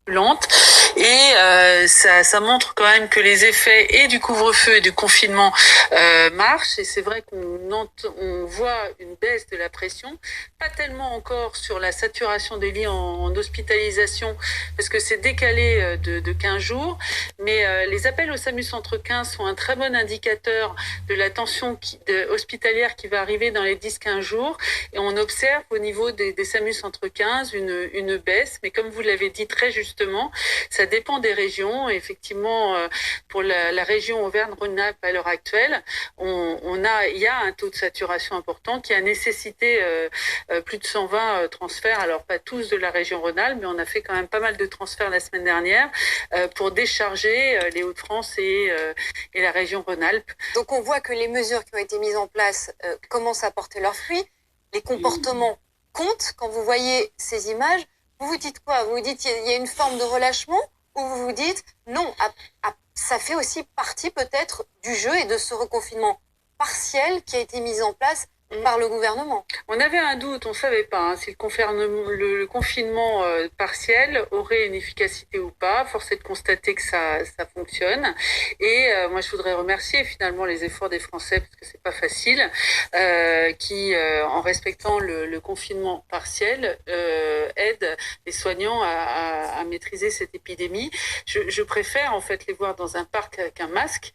lente et ça montre quand même que les effets et du couvre-feu et du confinement marchent et c'est vrai on voit une baisse de la pression, pas tellement encore sur la saturation des lits en hospitalisation parce que c'est décalé de 15 jours, mais les appels au SAMU Centre 15 sont un très bon indicateur de la tension hospitalière qui va arriver dans les 10-15 jours et on observe au niveau des SAMU Centre 15 une baisse, mais comme vous l'avez dit très justement, ça dépend des régions. Effectivement, pour la région Auvergne-Rhône-Alpes à l'heure actuelle, il y a un taux de saturation important qui a nécessité plus de 120 transferts. Alors pas tous de la région Rhône-Alpes, mais on a fait quand même pas mal de transferts la semaine dernière pour décharger les Hauts-de-France et la région Rhône-Alpes. Donc on voit que les mesures qui ont été mises en place commencent à porter leurs fruits. Les comportements comptent. Quand vous voyez ces images, vous vous dites quoi? Vous vous dites qu'il y a une forme de relâchement ou vous vous dites non, ça fait aussi partie peut-être du jeu et de ce reconfinement partiel qui a été mis en place par le gouvernement? On avait un doute, on ne savait pas si le confinement partiel aurait une efficacité ou pas. Force est de constater que ça fonctionne. Et moi, je voudrais remercier finalement les efforts des Français, parce que c'est pas facile, qui, en respectant le confinement partiel, aident les soignants à maîtriser cette épidémie. Je préfère en fait les voir dans un parc avec un masque